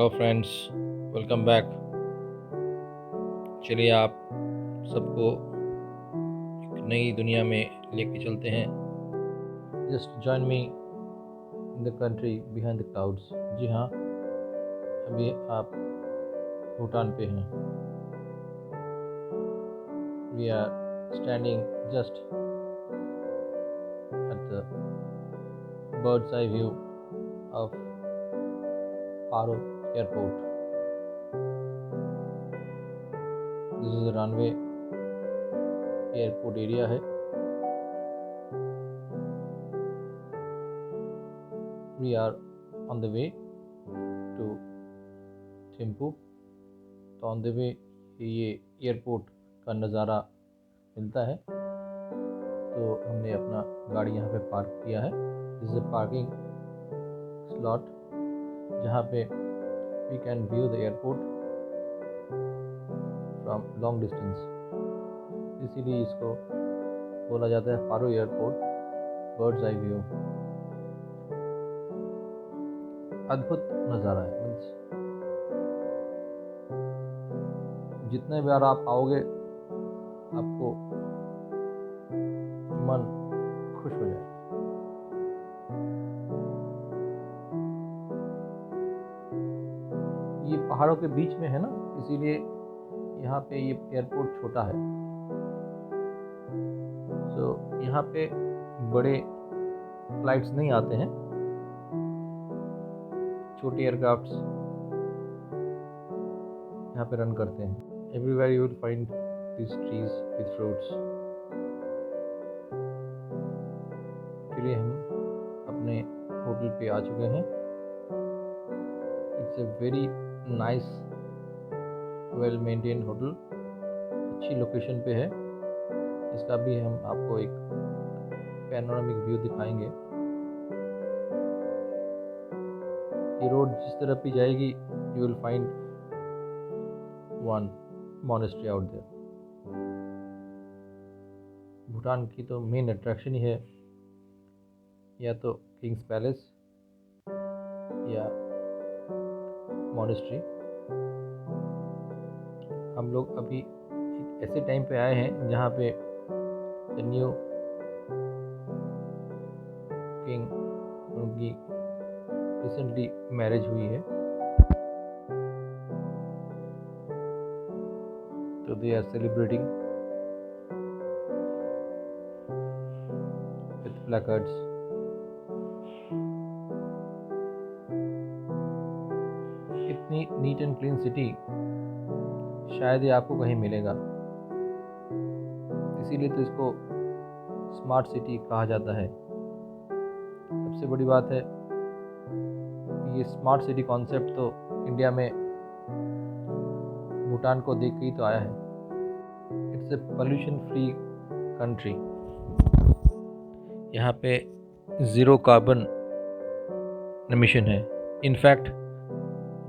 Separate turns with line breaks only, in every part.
Hello friends, welcome back. चलिए आप सबको एक नई दुनिया में लेके चलते हैं। Just join me in the country behind the clouds. जी हाँ, अभी आप भूटान पे हैं। We are standing just at the bird's eye view of Paro airport. This is runway airport area है। We are on the way to Thimphu. तो on the वे ये airport का नज़ारा मिलता है। तो हमने अपना गाड़ी यहाँ पे पार्क किया है। दिस इज पार्किंग स्लॉट जहाँ पे we can view the airport from long distance. इसीलिए इसको बोला जाता है Paro airport bird's eye view. अद्भुत नज़ारा है। मीन्स जितने बार आप आओगे आपको मन खुश हो जाएगा। ये पहाड़ों के बीच में है ना, इसीलिए यहाँ पे ये एयरपोर्ट छोटा है। तो यहाँ पे बड़े फ्लाइट्स नहीं आते हैं, छोटे एयरक्राफ्ट्स यहाँ पे रन करते हैं। Everywhere you will find this trees with fruits. चलिए हम अपने होटल पे आ चुके हैं। It's a very nice well maintain hotel, अच्छी लोकेशन पे है। इसका भी हम आपको एक पैनोरामिक व्यू दिखाएंगे। ये रोड जिस तरफ भी जाएगी you will find one monastery out there. Bhutan की तो मेन अट्रैक्शन ही है या तो किंग्स पैलेस या मोनेस्ट्री। हम लोग अभी एक ऐसे टाइम पे आए हैं जहाँ पे द न्यू किंग, उनकी रिसेंटली मैरिज हुई है। तो दे आर सेलिब्रेटिंग विथ प्लैकार्ड्स। इतनी नीट एंड क्लीन सिटी शायद ही आपको कहीं मिलेगा। इसीलिए तो इसको स्मार्ट सिटी कहा जाता है। सबसे बड़ी बात है ये स्मार्ट सिटी कॉन्सेप्ट तो इंडिया में भूटान को देख के ही तो आया है। It's a pollution free country. यहाँ पे ज़ीरो कार्बन एमिशन है। इनफैक्ट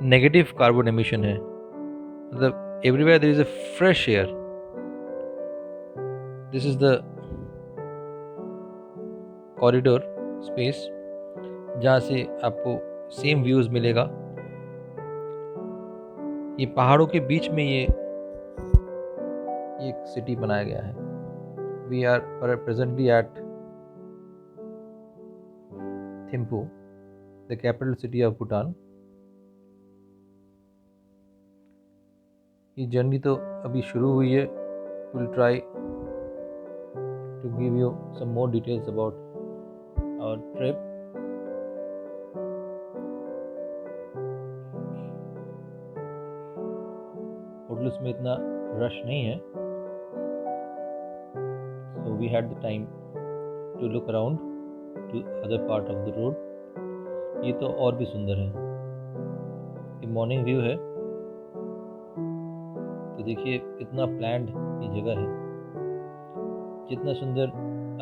नेगेटिव कार्बन एमिशन है। मतलब everywhere there is a fresh air. This is the corridor space जहाँ से आपको सेम व्यूज़ मिलेगा। ये पहाड़ों के बीच में ये एक सिटी बनाया गया है। We are presently at Thimphu, the capital city of Bhutan. ये जर्नी तो अभी शुरू हुई है। Will try to give you some more details about our trip. Hotels में इतना रश नहीं है, so we had the time to look around to other part of the road। ये तो और भी सुंदर है। ये मॉर्निंग व्यू है। तो देखिए कितना प्लान्ड ये जगह है। जितना सुंदर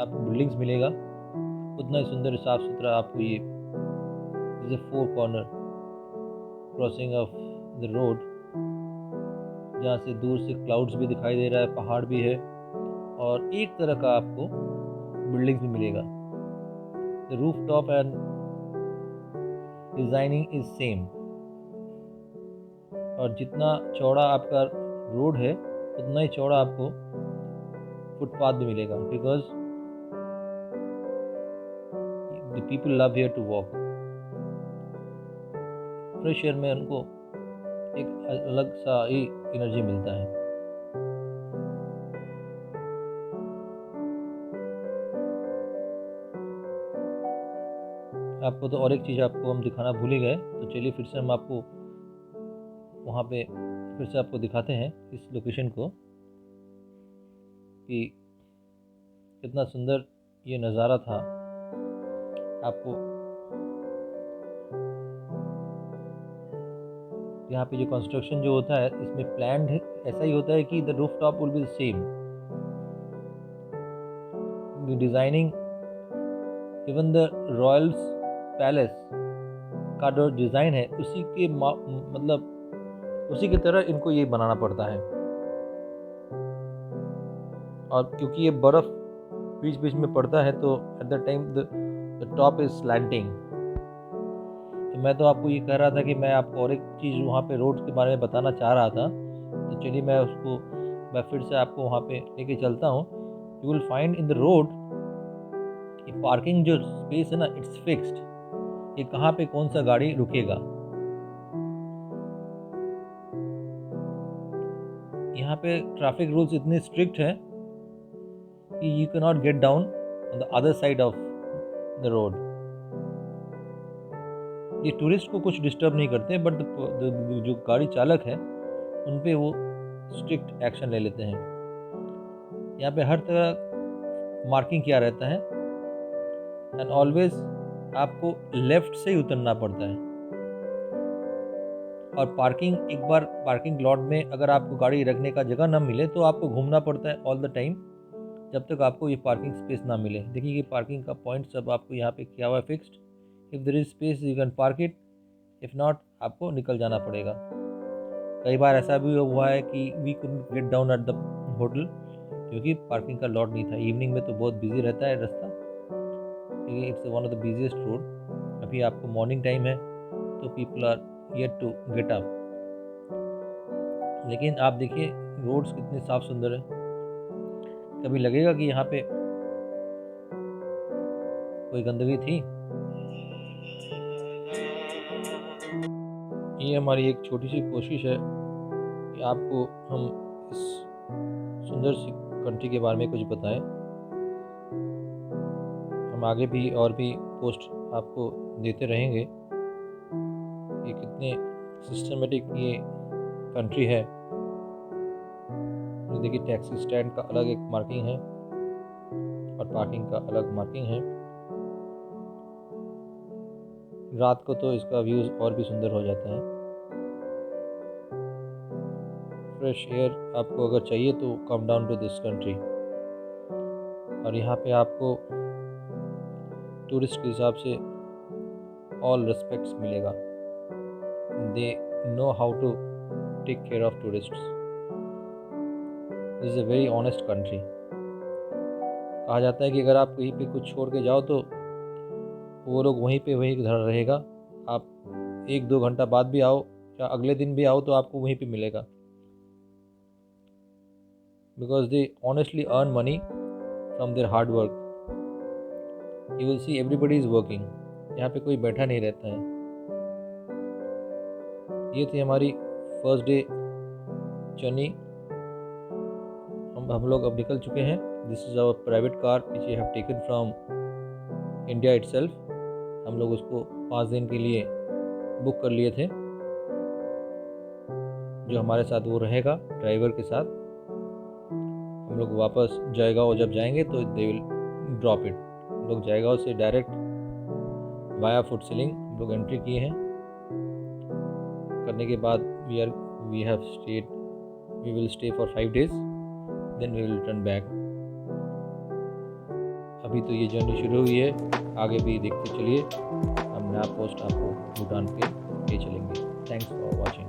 आपको बिल्डिंग्स मिलेगा उतना ही सुंदर साफ सुथरा आपको ये is a 4 corner crossing of the road, जहाँ से दूर से क्लाउड्स भी दिखाई दे रहा है, पहाड़ भी है और एक तरह का आपको बिल्डिंग्स भी मिलेगा। The roof top and designing is same. और जितना चौड़ा आपका रोड है उतना ही चौड़ा आपको फुटपाथ भी मिलेगा, because the people love here to walk. Fresh air में उनको एक अलग सा ही एनर्जी मिलता है। आपको तो और एक चीज़ आपको हम दिखाना भूल ही गए, तो चलिए फिर से हम आपको वहाँ पे फिर से आपको दिखाते हैं इस लोकेशन को कि कितना सुंदर ये नज़ारा था। आपको यहाँ पे जो कंस्ट्रक्शन जो होता है इसमें प्लान्ड ऐसा ही होता है कि the roof top will be same designing. Even the Royals palace का जो डिज़ाइन है उसी के मतलब उसी की तरह इनको ये बनाना पड़ता है। और क्योंकि ये बर्फ़ बीच बीच में पड़ता है तो at the time the top is slanting. तो मैं तो आपको ये कह रहा था कि मैं आपको और एक चीज़ वहाँ पे रोड के बारे में बताना चाह रहा था, तो चलिए मैं फिर से आपको वहाँ पे लेके चलता हूँ। You will find in the road कि पार्किंग जो स्पेस है ना इट्स फिक्स्ड, ये कहाँ पे कौन सा गाड़ी रुकेगा। यहाँ पे ट्रैफिक रूल्स इतने स्ट्रिक्ट हैं कि you can not get down on the other side of the road. ये टूरिस्ट को कुछ डिस्टर्ब नहीं करते, बट जो गाड़ी चालक है उन पे वो स्ट्रिक्ट एक्शन ले लेते हैं। यहाँ पे हर तरह मार्किंग किया रहता है एंड ऑलवेज आपको लेफ्ट से ही उतरना पड़ता है। और पार्किंग एक बार पार्किंग लॉट में अगर आपको गाड़ी रखने का जगह ना मिले तो आपको घूमना पड़ता है ऑल द टाइम जब तक आपको ये पार्किंग स्पेस ना मिले। देखिए ये पार्किंग का पॉइंट सब आपको यहाँ पे किया हुआ है fixed. If there is space you can park it, if not आपको निकल जाना पड़ेगा। कई बार ऐसा भी हुआ है कि we couldn't get down at the hotel क्योंकि पार्किंग का लॉट नहीं था। इवनिंग में तो बहुत बिजी रहता है रास्ता, it's one of the busiest road. अभी आपको मॉर्निंग टाइम है तो people are yet to get up. लेकिन आप देखिए रोड्स कितने साफ सुंदर है, कभी लगेगा कि यहाँ पे कोई गंदगी थी। ये हमारी एक छोटी सी कोशिश है कि आपको हम इस सुंदर सी कंट्री के बारे में कुछ बताएं। हम आगे भी और भी पोस्ट आपको देते रहेंगे। ये कितने सिस्टमेटिक ये कंट्री है। ये देखिए टैक्सी स्टैंड का अलग एक मार्किंग है और पार्किंग का अलग मार्किंग है। रात को तो इसका व्यूज़ और भी सुंदर हो जाता है। फ्रेश एयर आपको अगर चाहिए तो come down to this country. और यहाँ पे आपको टूरिस्ट के हिसाब से ऑल रिस्पेक्ट्स मिलेगा। They know how to take care of tourists. This is a very honest country. कहा जाता है कि अगर आप कहीं पे कुछ छोड़ के जाओ तो वो लोग वहीं धरा रहेगा। आप 1-2 घंटा बाद भी आओ या अगले दिन भी आओ तो आपको वहीं पे मिलेगा। Because they honestly earn money from there hard work. You will see everybody is working. यहाँ पे कोई बैठा नहीं रहता है। ये थी हमारी फर्स्ट डे जर्नी। हम लोग अब निकल चुके हैं। This is our private car which we have taken from India itself. हम लोग उसको 5 दिन के लिए बुक कर लिए थे। जो हमारे साथ वो रहेगा ड्राइवर के साथ। हम लोग वापस जयगांव जब जाएंगे तो दे विल ड्रॉप इट। हम लोग जयगांव से डायरेक्ट वाया फुट सीलिंग हम लोग एंट्री किए हैं। करने के बाद we will stay for 5 days, then we will return back. अभी तो ये जर्नी शुरू हुई है, आगे भी देखते चलिए। हम नया पोस्ट आपको भूटान पे ले चलेंगे। Thanks for watching.